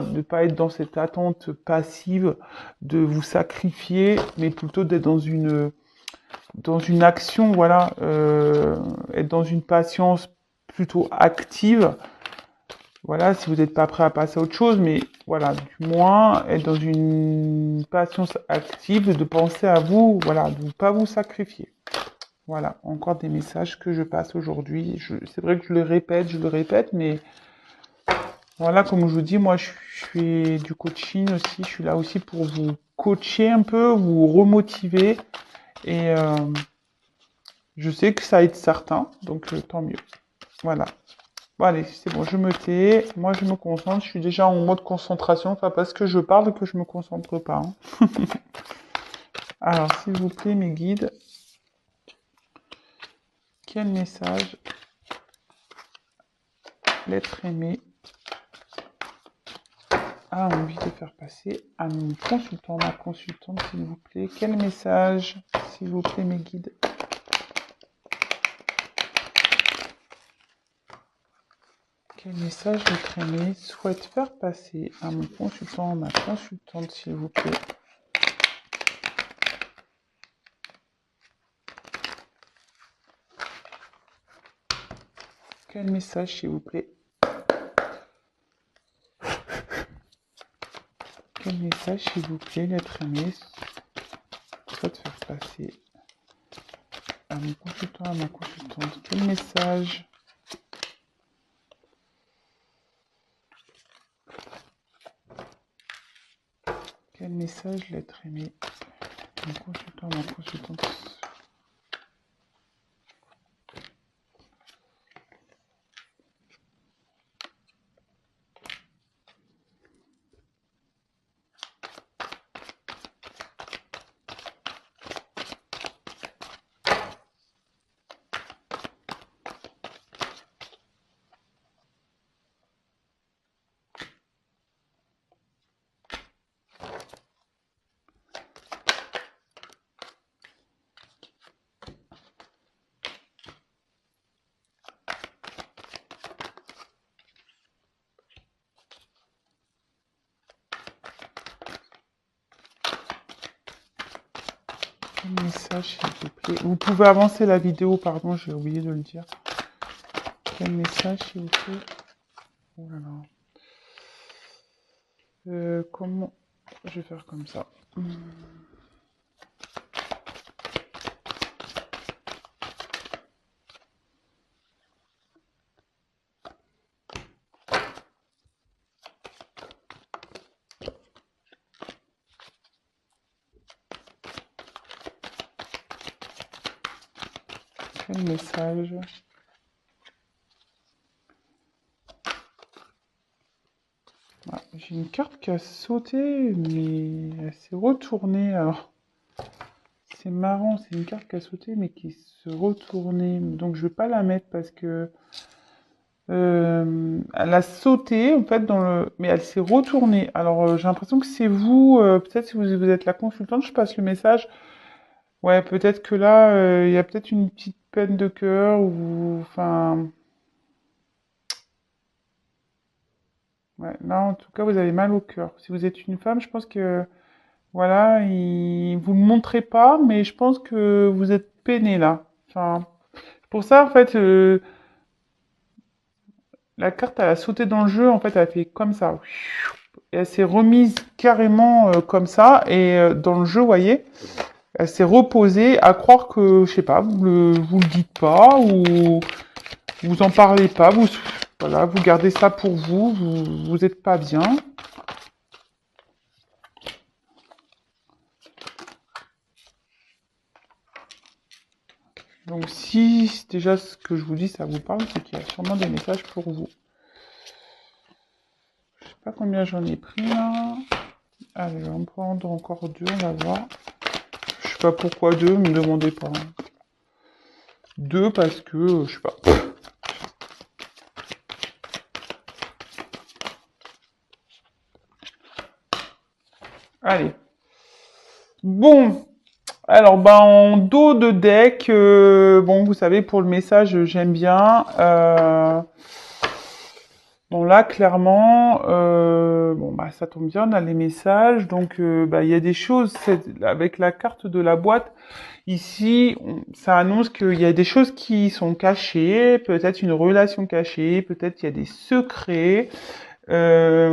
de pas être dans cette attente passive, de vous sacrifier, mais plutôt d'être dans une action, voilà, être dans une patience plutôt active. Voilà, si vous n'êtes pas prêt à passer à autre chose, mais voilà, du moins être dans une patience active, de penser à vous, voilà, de ne pas vous sacrifier. Voilà, encore des messages que je passe aujourd'hui. C'est vrai que je le répète, mais voilà, comme je vous dis, moi je fais du coaching aussi, je suis là aussi pour vous coacher un peu, vous remotiver, et je sais que ça aide certains, donc tant mieux. Voilà. Bon, allez, c'est bon, je me tais. Moi, je me concentre. Je suis déjà en mode concentration. Enfin, parce que je parle que je me concentre pas, hein. Alors, s'il vous plaît, mes guides, quel message l'être aimé a envie de faire passer à mon consultant, ma consultante, s'il vous plaît? Quel message, s'il vous plaît, mes guides? Quel message l'être aimé souhaite faire passer à mon consultant, ma consultante, s'il vous plaît? Quel message, s'il vous plaît? Quel message, s'il vous plaît, l'être aimé souhaite faire passer à mon consultant, à ma consultante? Quel message? Quel message, l'être aimé, mon consultant, ma consultante? Quel message, s'il vous plaît? Vous pouvez avancer la vidéo, pardon, j'ai oublié de le dire. Quel message, s'il vous plaît? Oh là là. Comment je vais faire comme ça? Quel message? Ah, j'ai une carte qui a sauté, mais elle s'est retournée. Alors, c'est marrant, c'est une carte qui a sauté, mais qui se retournait. Donc, je vais pas la mettre parce que elle a sauté en fait mais elle s'est retournée. Alors, j'ai l'impression que c'est vous. Peut-être si vous êtes la consultante, je passe le message. Ouais, peut-être que là, il y a peut-être une petite peine de cœur ou, enfin, ouais. Là, en tout cas, vous avez mal au cœur. Si vous êtes une femme, je pense que voilà, vous ne le montrez pas, mais je pense que vous êtes peiné là. Enfin, pour ça, en fait, la carte, elle a sauté dans le jeu, en fait, elle a fait comme ça. Et elle s'est remise carrément comme ça, et dans le jeu, vous voyez, elle s'est reposée à croire que, je sais pas, vous le dites pas, ou vous en parlez pas, voilà, vous gardez ça pour vous êtes pas bien. Donc si déjà ce que je vous dis, ça vous parle, c'est qu'il y a sûrement des messages pour vous. Je sais pas combien j'en ai pris là. Allez, on va en prendre encore deux, on va voir. Je sais pas pourquoi deux, me demandez pas. Deux parce que, je sais pas. Allez. Bon. Alors, ben, en dos de deck, bon, vous savez, pour le message, j'aime bien. Bon là, clairement, bon bah ça tombe bien, on a les messages, donc bah il y a des choses avec la carte de la boîte. Ici, ça annonce qu'il y a des choses qui sont cachées, peut-être une relation cachée, peut-être il y a des secrets, des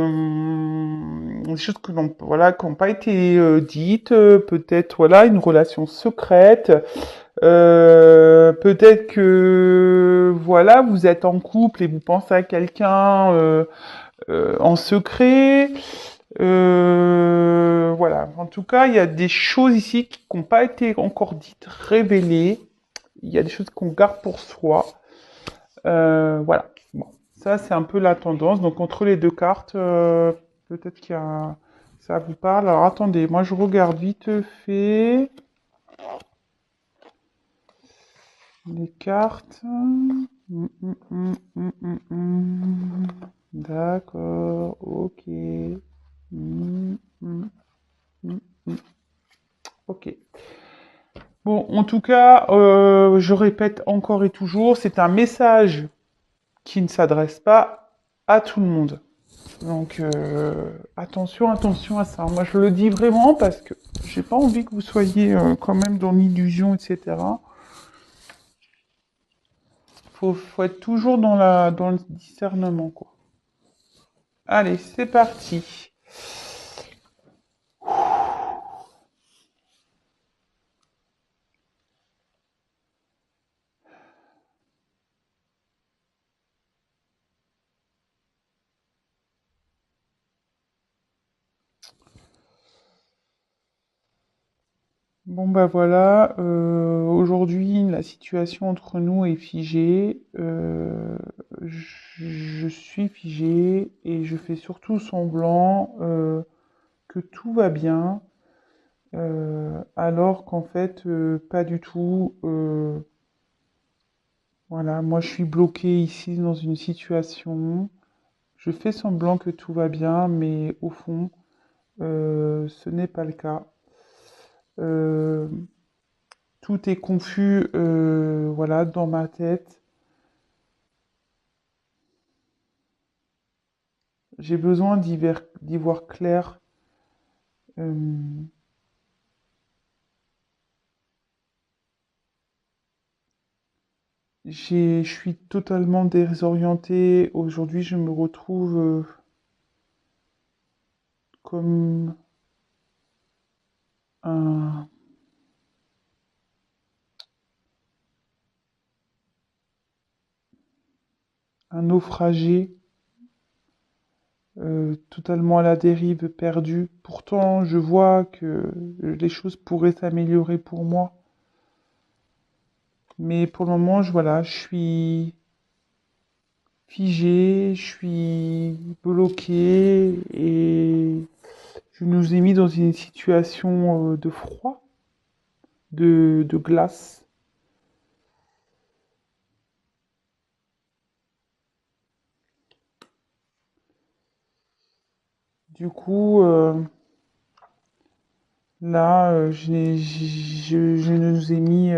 choses que voilà, qui n'ont pas été dites, peut-être voilà une relation secrète. Peut-être que voilà, vous êtes en couple et vous pensez à quelqu'un en secret. Voilà. En tout cas, il y a des choses ici qui n'ont pas été encore dites, révélées. Il y a des choses qu'on garde pour soi. Voilà. Bon, ça c'est un peu la tendance. Donc entre les deux cartes, peut-être qu'il y a ça vous parle. Alors attendez, moi je regarde vite fait les cartes. D'accord, ok. Mm, mm, mm, mm. Ok. Bon, en tout cas, je répète encore et toujours, c'est un message qui ne s'adresse pas à tout le monde. Donc, attention, attention à ça. Moi, je le dis vraiment parce que j'ai pas envie que vous soyez quand même dans l'illusion, etc. Faut être toujours dans le discernement, quoi. Allez, c'est parti. Bon bah voilà, aujourd'hui la situation entre nous est figée. Je suis figée et je fais surtout semblant que tout va bien, alors qu'en fait pas du tout. Voilà, moi je suis bloquée ici dans une situation. Je fais semblant que tout va bien, mais au fond, ce n'est pas le cas. Euh, Tout est confus, voilà, dans ma tête. J'ai besoin d'y voir clair. Euh, je suis totalement désorientée. Aujourd'hui, je me retrouve comme un, un naufragé, totalement à la dérive, perdu. Pourtant, je vois que les choses pourraient s'améliorer pour moi. Mais pour le moment, voilà, je suis figée, je suis bloquée et je nous ai mis dans une situation de froid, de glace. Du coup, là, je nous ai mis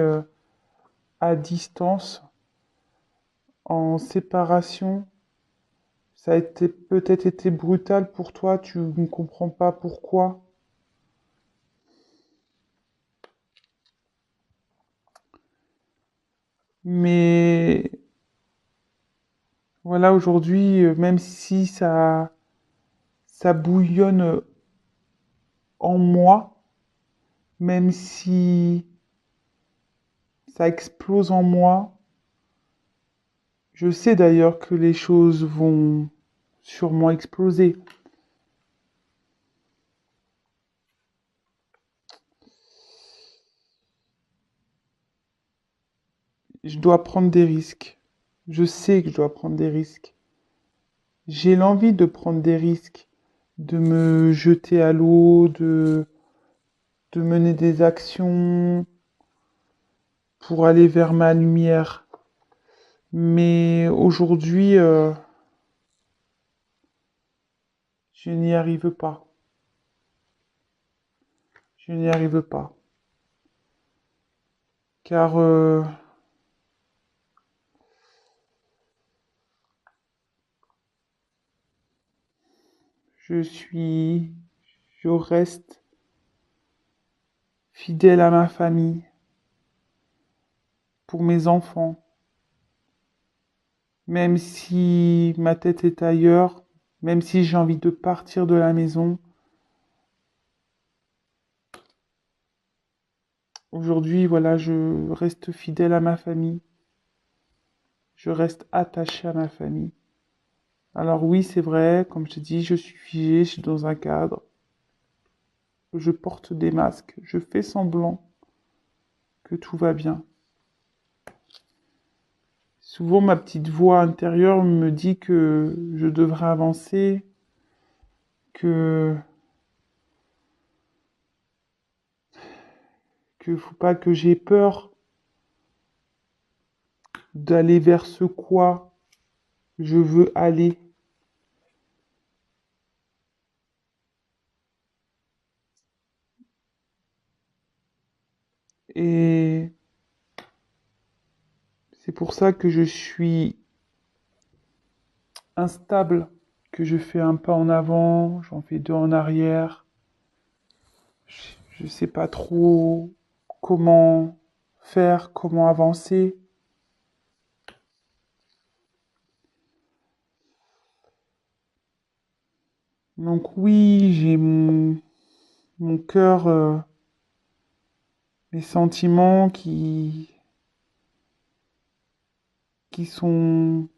à distance, en séparation. Ça a été peut-être été brutal pour toi, tu ne comprends pas pourquoi. Mais voilà, aujourd'hui, même si ça bouillonne en moi, même si ça explose en moi, je sais d'ailleurs que les choses vont sûrement exploser. Je dois prendre des risques. Je sais que je dois prendre des risques. J'ai l'envie de prendre des risques, de me jeter à l'eau, de mener des actions pour aller vers ma lumière. Mais aujourd'hui, je n'y arrive pas. Je n'y arrive pas. Car Je suis, je reste fidèle à ma famille, pour mes enfants, même si ma tête est ailleurs, même si j'ai envie de partir de la maison. Aujourd'hui, voilà, je reste fidèle à ma famille, je reste attaché à ma famille. Alors oui, c'est vrai, comme je te dis, je suis figée, je suis dans un cadre, je porte des masques, je fais semblant que tout va bien. Souvent, ma petite voix intérieure me dit que je devrais avancer, que faut pas que j'ai peur d'aller vers ce quoi je veux aller. Et c'est pour ça que je suis instable, que je fais un pas en avant, j'en fais deux en arrière. Je sais pas trop comment faire, comment avancer. Donc oui, j'ai mon cœur, mes sentiments qui sont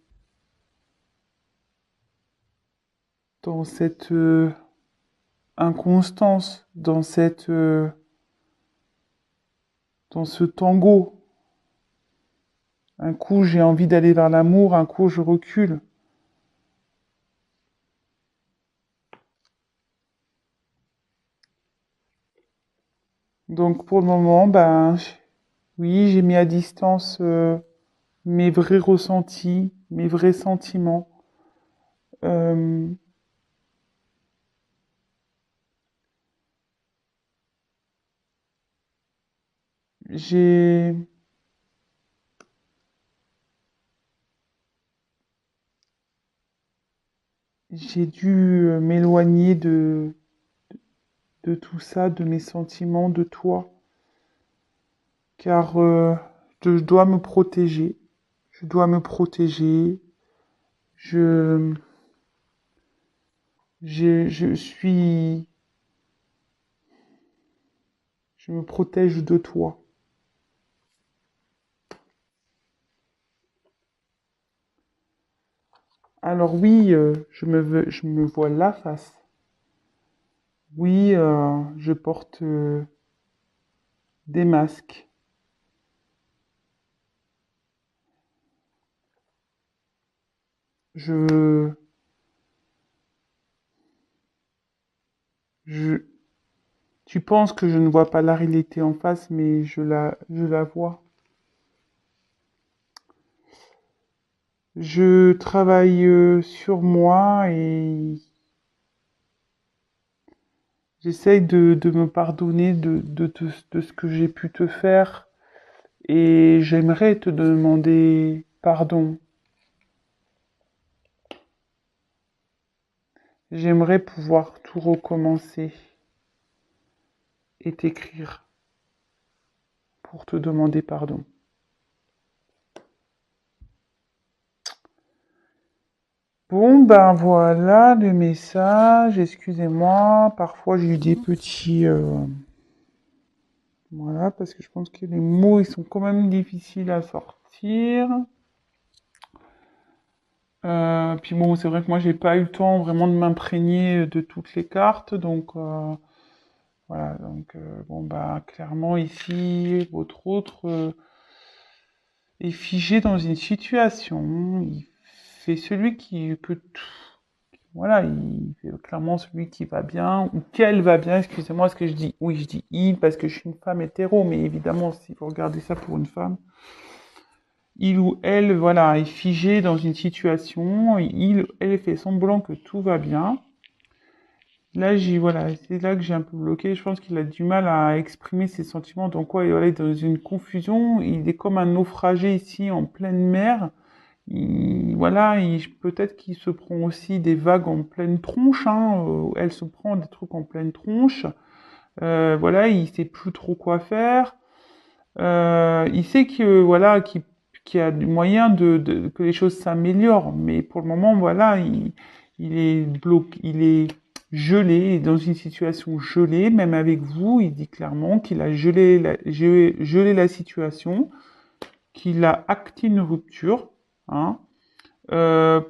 dans cette inconstance, dans ce tango. Un coup, j'ai envie d'aller vers l'amour, un coup, je recule. Donc pour le moment, ben oui, j'ai mis à distance mes vrais ressentis, mes vrais sentiments. Euh, j'ai j'ai dû m'éloigner de tout ça, de mes sentiments, de toi, car je dois me protéger. Je dois me protéger. Je, je suis, je me protège de toi. Alors oui, je me vois la face. Oui, je porte des masques. Je, je, tu penses que je ne vois pas la réalité en face, mais je la vois. Je travaille sur moi et j'essaye de me pardonner de ce que j'ai pu te faire et j'aimerais te demander pardon. J'aimerais pouvoir tout recommencer et t'écrire pour te demander pardon. Bon, ben voilà le message. Excusez-moi, parfois j'ai eu des petits... voilà, parce que je pense que les mots, ils sont quand même difficiles à sortir. Puis bon, c'est vrai que moi, j'ai pas eu le temps vraiment de m'imprégner de toutes les cartes, donc voilà. Donc bon, bah clairement ici, votre autre est figé dans une situation. Il fait celui qui que tout. Voilà, il fait clairement celui qui va bien, ou qu'elle va bien, excusez-moi ce que je dis. Oui, je dis il parce que je suis une femme hétéro, mais évidemment, si vous regardez ça pour une femme, il ou elle, voilà, est figé dans une situation, elle fait semblant que tout va bien. Là, voilà, c'est là que j'ai un peu bloqué. Je pense qu'il a du mal à exprimer ses sentiments. Donc, quoi, il est dans une confusion. Il est comme un naufragé ici en pleine mer Voilà, peut-être qu'il se prend aussi des vagues en pleine tronche, hein, elle se prend des trucs en pleine tronche. Voilà, il sait plus trop quoi faire. Il sait que voilà, qu'il y a du moyen que les choses s'améliorent, mais pour le moment, voilà, il est bloqué, il est gelé, il est dans une situation gelée, même avec vous, il dit clairement qu'il a gelé la situation, qu'il a acté une rupture, hein.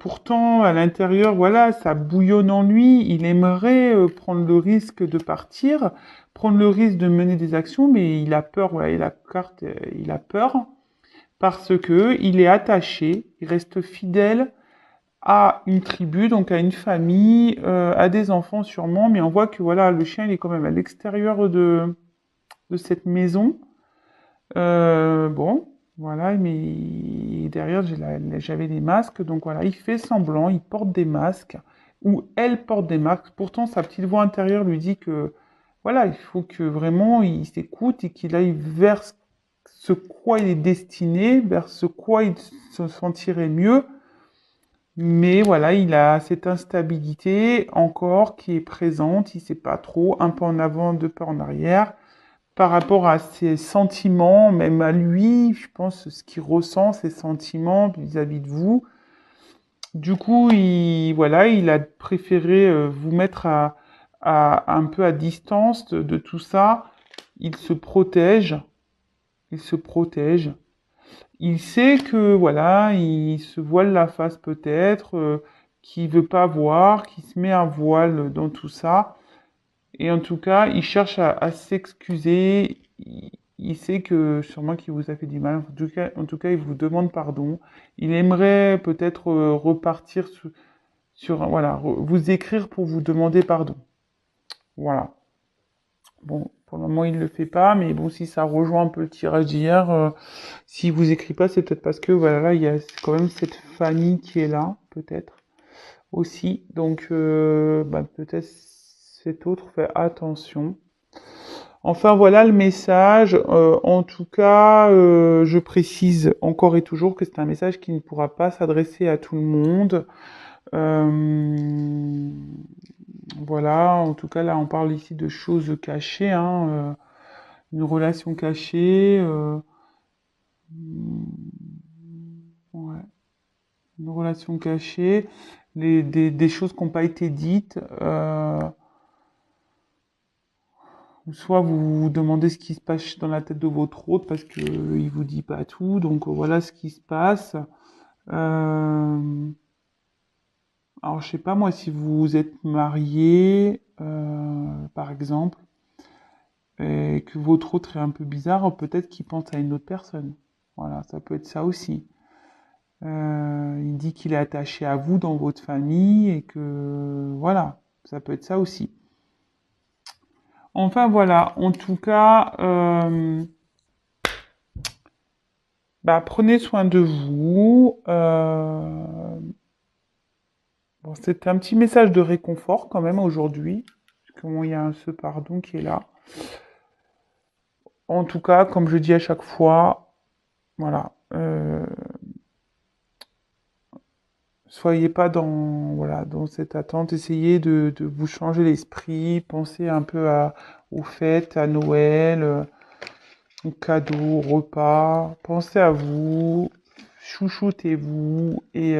Pourtant, à l'intérieur, voilà, ça bouillonne en lui. Il aimerait prendre le risque de partir, prendre le risque de mener des actions, mais il a peur. Voilà, il a carte, il a peur parce que il est attaché, il reste fidèle à une tribu, donc à une famille, à des enfants sûrement. Mais on voit que voilà, le chien, il est quand même à l'extérieur de cette maison. Bon, voilà, mais derrière, j'avais des masques, donc voilà, il fait semblant, il porte des masques, ou elle porte des masques. Pourtant, sa petite voix intérieure lui dit que, voilà, il faut que vraiment il s'écoute et qu'il aille vers ce quoi il est destiné, vers ce quoi il se sentirait mieux. Mais voilà, il a cette instabilité encore qui est présente, il sait pas trop, un pas en avant, deux pas en arrière par rapport à ses sentiments, même à lui, je pense, ce qu'il ressent, ses sentiments vis-à-vis de vous. Du coup, voilà, il a préféré vous mettre un peu à distance de tout ça. Il se protège, il se protège. Il sait que, voilà, il se voile la face peut-être, qu'il veut pas voir, qu'il se met un voile dans tout ça. Et en tout cas, il cherche à s'excuser. Il sait que sûrement qu'il vous a fait du mal. En tout cas, il vous demande pardon. Il aimerait peut-être repartir voilà, vous écrire pour vous demander pardon. Voilà. Bon, pour le moment, il le fait pas, mais bon, si ça rejoint un peu le tirage d'hier, s'il vous écrit pas, c'est peut-être parce que voilà, il y a quand même cette famille qui est là, peut-être aussi. Donc, peut-être cet autre fait attention. Enfin voilà le message. En tout cas, je précise encore et toujours que c'est un message qui ne pourra pas s'adresser à tout le monde. Euh, voilà, en tout cas là on parle ici de choses cachées, hein, une relation cachée, ouais, une relation cachée, des choses qui n'ont pas été dites. Soit vous vous demandez ce qui se passe dans la tête de votre hôte parce que il vous dit pas tout, donc voilà ce qui se passe. Alors je sais pas moi si vous êtes marié, par exemple, et que votre autre est un peu bizarre, peut-être qu'il pense à une autre personne. Voilà, ça peut être ça aussi. Il dit qu'il est attaché à vous dans votre famille et que voilà, ça peut être ça aussi. Enfin voilà, en tout cas, prenez soin de vous. Bon, c'est un petit message de réconfort quand même aujourd'hui, parce que bon, il y a ce pardon qui est là. En tout cas, comme je dis à chaque fois, voilà, soyez pas dans cette attente, essayez de vous changer l'esprit, pensez un peu aux fêtes, à Noël, aux cadeaux, aux repas, pensez à vous, chouchoutez-vous et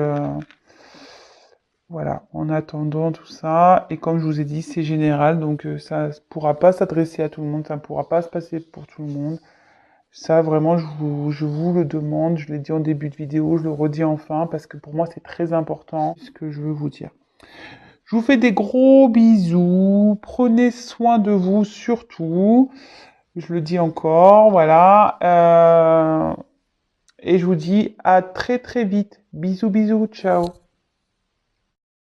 voilà, en attendant tout ça, et comme je vous ai dit, c'est général, donc ça ne pourra pas s'adresser à tout le monde, ça ne pourra pas se passer pour tout le monde. Ça, vraiment, je vous le demande, je l'ai dit en début de vidéo, je le redis enfin, parce que pour moi, c'est très important ce que je veux vous dire. Je vous fais des gros bisous, prenez soin de vous surtout, je le dis encore, voilà, et je vous dis à très très vite. Bisous, bisous, ciao.